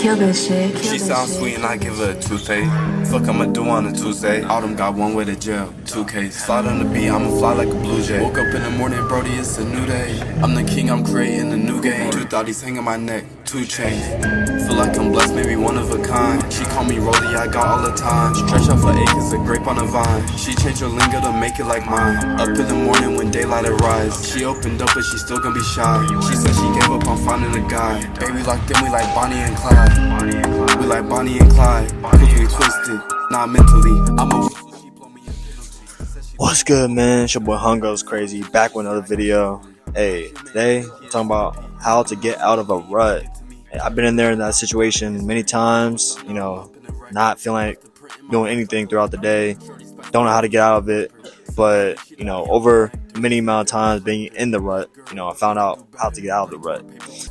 Kill this shit. She sounds sweet and I give her a toothache. Fuck I'ma do on a Tuesday. Autumn got one way to jail, 2Ks. Slide on the beat, I'ma fly like a blue jay. Woke up in the morning, Brody, it's a new day. I'm the king, I'm creating a new game. 2 thotties hanging my neck, 2 chains. Feel like I'm blessed, maybe one of a kind. She call me Rolly, I got all the time. Stretch out for acres, a grape on a vine. She changed her lingo to make it like mine. Up in the morning when daylight arrives. She opened up, but she still gonna be shy. She said she gave up on finding a guy. Baby locked in, we like Bonnie and Clyde. We like Bonnie and Clyde. Quickly twisted, not mentally. I'm a. What's good, man? It's your boy Hunggoescrazy, back with another video. Hey, today I'm talking about how to get out of a rut. Hey, I've been in that situation many times, not feeling like doing anything throughout the day. Don't know how to get out of it, but over many amount of times being in the rut, I found out how to get out of the rut.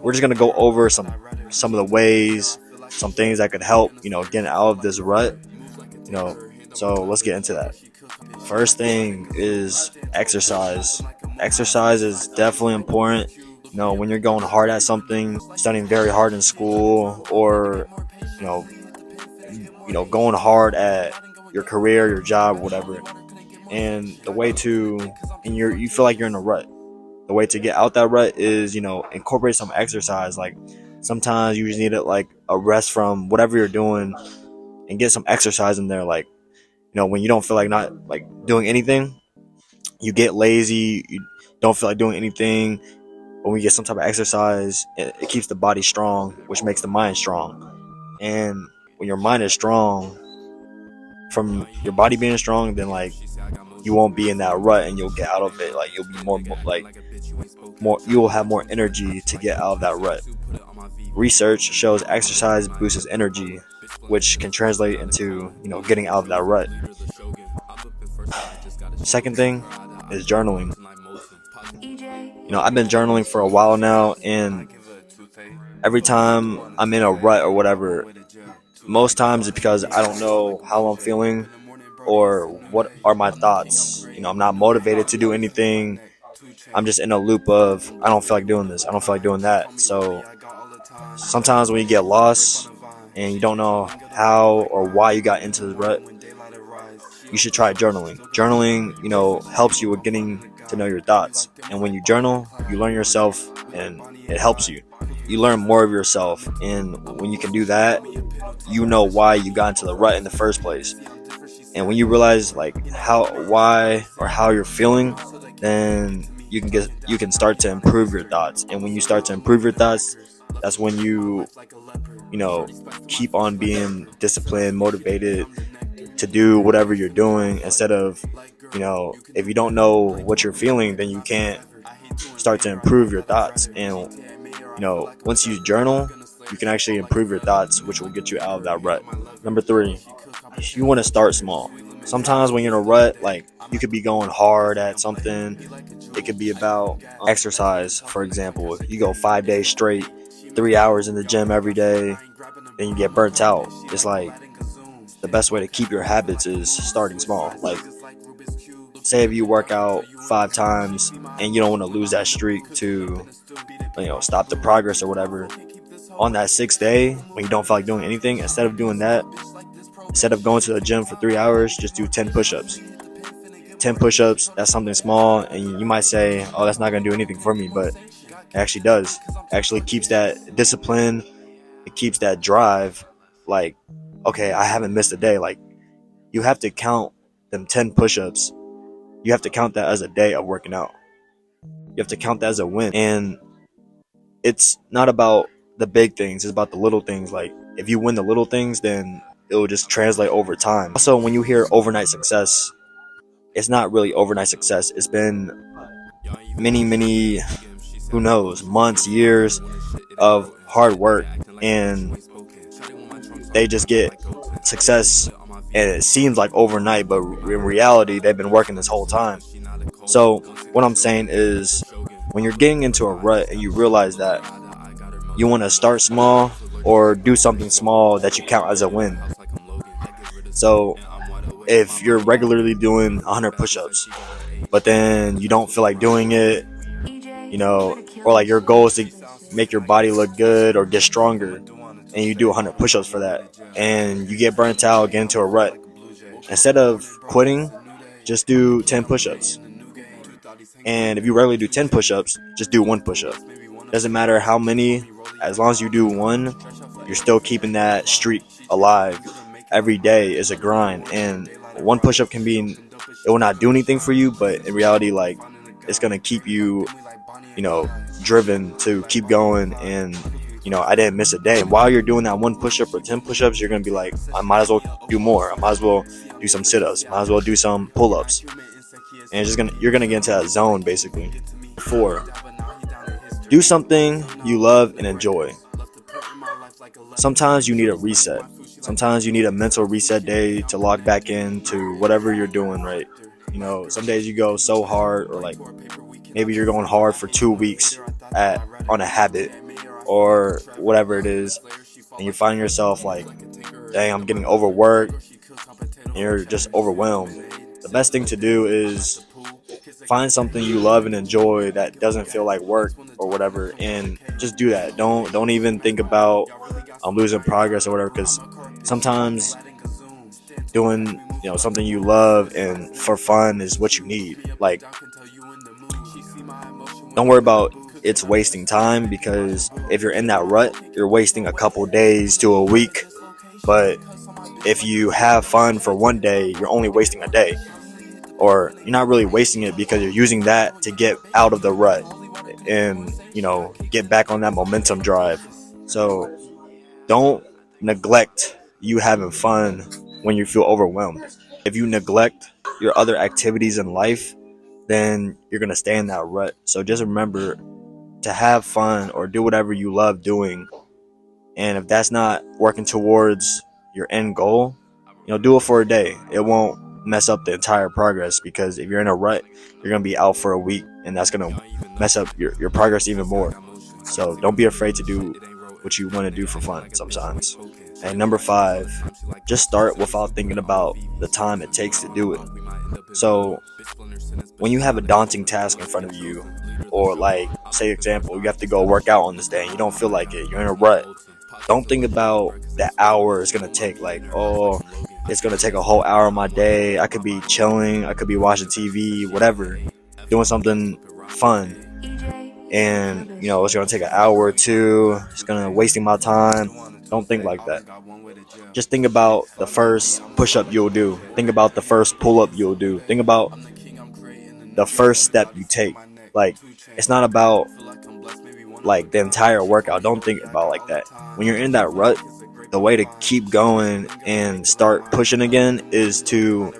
We're just gonna go over some of the ways, some things that could help, getting out of this rut. So let's get into that. First thing is exercise. Exercise is definitely important. When you're going hard at something, studying very hard in school, or going hard at your career, your job, whatever. And the way to, and you feel like you're in a rut. The way to get out that rut is, incorporate some exercise. Like sometimes you just need a rest from whatever you're doing and get some exercise in there. Like, when you don't feel like doing anything, you get lazy, you don't feel like doing anything. When we get some type of exercise, it keeps the body strong, which makes the mind strong. And when your mind is strong, from your body being strong, then you won't be in that rut and you'll get out of it. You'll be more, you will have more energy to get out of that rut. Research shows exercise boosts energy, which can translate into getting out of that rut. Second thing is journaling. I've been journaling for a while now, and every time I'm in a rut or whatever, most times it's because I don't know how I'm feeling or what are my thoughts. I'm not motivated to do anything. I'm just in a loop of, I don't feel like doing this, I don't feel like doing that. So sometimes when you get lost and you don't know how or why you got into the rut, you should try journaling. Journaling, helps you with getting to know your thoughts. And when you journal, you learn yourself and it helps you. You learn more of yourself. And when you can do that, you know why you got into the rut in the first place. And when you realize why you're feeling, then you can start to improve your thoughts. And when you start to improve your thoughts, that's when you keep on being disciplined, motivated to do whatever you're doing, instead of if you don't know what you're feeling, then you can't start to improve your thoughts. And once you journal, you can actually improve your thoughts, which will get you out of that rut. Number 3, you want to start small. Sometimes when you're in a rut, you could be going hard at something. It could be about exercise, for example. If you go 5 days straight, 3 hours in the gym every day, then you get burnt out. It's the best way to keep your habits is starting small. Say if you work out 5 times and you don't want to lose that streak to stop the progress or whatever, on that 6th day when you don't feel like doing anything, instead of doing that, instead of going to the gym for 3 hours, just do 10 push-ups. 10 push-ups, that's something small, and you might say, oh, that's not going to do anything for me, but it actually does. It actually keeps that discipline. It keeps that drive. Okay, I haven't missed a day. You have to count them 10 push-ups. You have to count that as a day of working out. You have to count that as a win. And it's not about the big things, it's about the little things. If you win the little things, then it will just translate over time. Also, when you hear overnight success, it's not really overnight success. It's been many, who knows, months, years of hard work, and they just get success, and it seems like overnight, but in reality, they've been working this whole time. So what I'm saying is, when you're getting into a rut and you realize that, you want to start small or do something small that you count as a win. So if you're regularly doing 100 push-ups, but then you don't feel like doing it, or your goal is to make your body look good or get stronger, and you do 100 push-ups for that, and you get burnt out, get into a rut. Instead of quitting, just do 10 push-ups. And if you rarely do 10 push-ups, just do 1 push-up. Doesn't matter how many, as long as you do 1, you're still keeping that streak alive. Every day is a grind, and 1 push-up can be, it will not do anything for you, but in reality, like, it's gonna keep you, driven to keep going. And I didn't miss a day. And while you're doing that 1 push-up or 10 push-ups, you're gonna be like, I might as well do more. I might as well do some sit-ups. Might as well do some pull-ups. And you're gonna get into that zone basically. 4, do something you love and enjoy. Sometimes you need a reset. Sometimes you need a mental reset day to log back into whatever you're doing, right? Some days you go so hard, or like maybe you're going hard for 2 weeks on a habit or whatever it is, and you find yourself like, dang, I'm getting overworked, and you're just overwhelmed. The best thing to do is find something you love and enjoy that doesn't feel like work or whatever, and just do that. Don't even think about losing progress or whatever, because sometimes doing something you love and for fun is what you need. Like, don't worry about it's wasting time, because if you're in that rut, you're wasting a couple days to a week. But if you have fun for 1 day, you're only wasting a day. Or you're not really wasting it, because you're using that to get out of the rut and get back on that momentum drive. So don't neglect you having fun when you feel overwhelmed. If you neglect your other activities in life, then you're gonna stay in that rut. So just remember to have fun or do whatever you love doing. And if that's not working towards your end goal, do it for a day. It won't mess up the entire progress, because if you're in a rut, you're gonna be out for a week, and that's gonna mess up your progress even more. So don't be afraid to do what you want to do for fun sometimes. And number 5, just start without thinking about the time it takes to do it. So when you have a daunting task in front of you, or like, say example, you have to go work out on this day and you don't feel like it, you're in a rut, don't think about the hour it's gonna take. Like, oh, it's gonna take a whole hour of my day. I could be chilling, I could be watching TV, whatever, doing something fun, and it's gonna take an hour or 2. It's gonna wasting my time. Don't think like that. Just think about the first push-up you'll do. Think about the first pull-up you'll do. Think about the first step you take. Like, it's not about like the entire workout. Don't think about like that. When you're in that rut, the way to keep going and start pushing again is to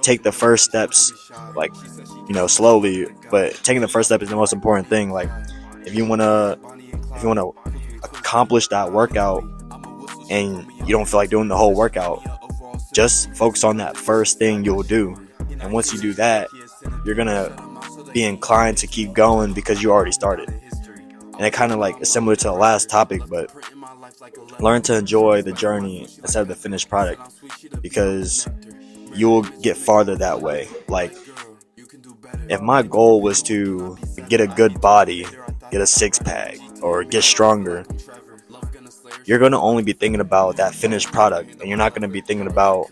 take the first steps, like, slowly, but taking the first step is the most important thing. Like, if you want to accomplish that workout and you don't feel like doing the whole workout, just focus on that first thing you'll do. And once you do that, you're gonna be inclined to keep going because you already started. And it kind of like is similar to the last topic, but learn to enjoy the journey instead of the finished product, because you'll get farther that way. Like, if my goal was to get a good body, get a 6-pack, or get stronger, you're going to only be thinking about that finished product, and you're not going to be thinking about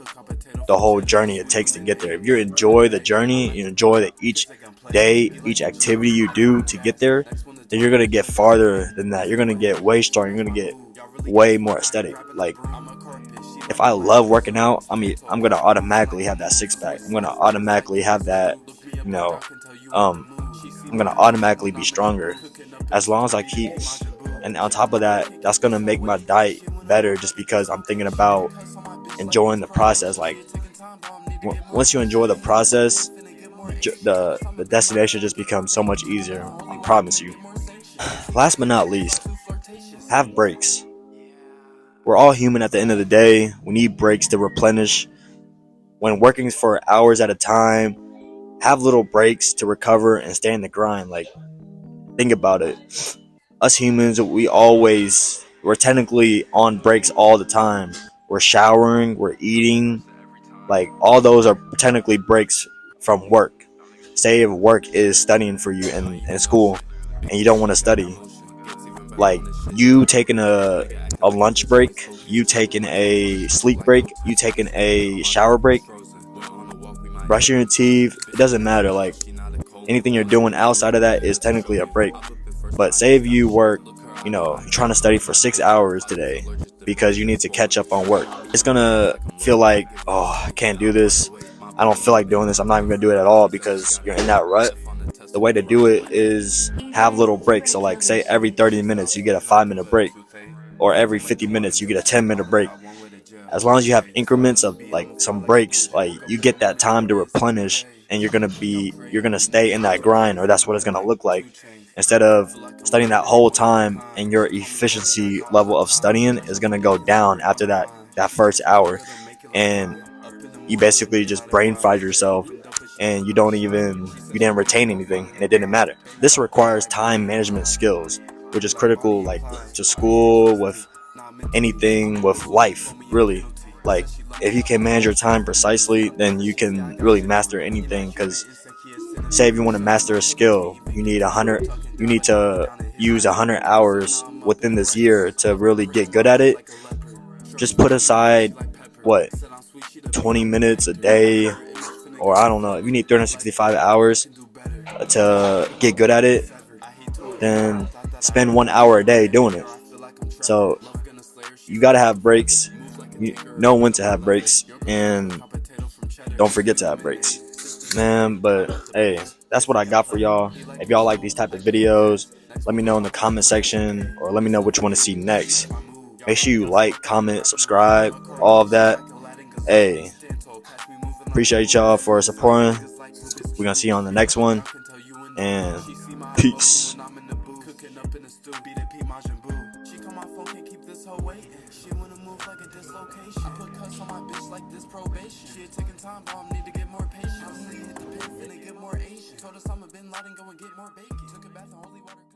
the whole journey it takes to get there. If you enjoy the journey, you enjoy each day, each activity you do to get there, then you're going to get farther than that. You're going to get way stronger. You're going to get way more aesthetic. Like, if I love working out, I'm going to automatically have that 6-pack. I'm going to automatically have that, I'm going to automatically be stronger as long as I keep. And on top of that, that's going to make my diet better, just because I'm thinking about enjoying the process. Like, once you enjoy the process, the destination just becomes so much easier. I promise you. Last but not least, have breaks. We're all human at the end of the day. We need breaks to replenish. When working for hours at a time, have little breaks to recover and stay in the grind. Like, think about it. Us humans, we're technically on breaks all the time. We're showering, we're eating. Like, all those are technically breaks from work. Say if work is studying for you in school and you don't want to study. Like, you taking a a lunch break, you taking a sleep break, you taking a shower break, brushing your teeth, it doesn't matter. Like, anything you're doing outside of that is technically a break. But say if you work, you're trying to study for 6 hours today because you need to catch up on work. It's gonna feel like, oh, I can't do this. I don't feel like doing this. I'm not even gonna do it at all because you're in that rut. The way to do it is have little breaks. So like, say every 30 minutes you get a 5-minute break, or every 50 minutes you get a 10-minute break. As long as you have increments of like some breaks, like you get that time to replenish, and you're gonna stay in that grind, or that's what it's gonna look like. Instead of studying that whole time, and your efficiency level of studying is gonna go down after that first hour, and you basically just brain fried yourself, and you didn't retain anything, and it didn't matter. This requires time management skills, which is critical, like to school, with anything, with life, really. Like, if you can manage your time precisely, then you can really master anything. Because say if you want to master a skill, you need to use 100 hours within this year to really get good at it. Just put aside 20 minutes a day, or I don't know, if you need 365 hours to get good at it, then spend 1 hour a day doing it. So you gotta have breaks. You know when to have breaks, and don't forget to have breaks, man. But hey, that's what I got for y'all. If y'all like these type of videos, let me know in the comment section, or let me know what you want to see next. Make sure you like, comment, subscribe, all of that. Hey, appreciate y'all for supporting. We're gonna see you on the next one, and peace. Told us I'm a Bin Laden, go and get more bacon. Took a bath in holy water.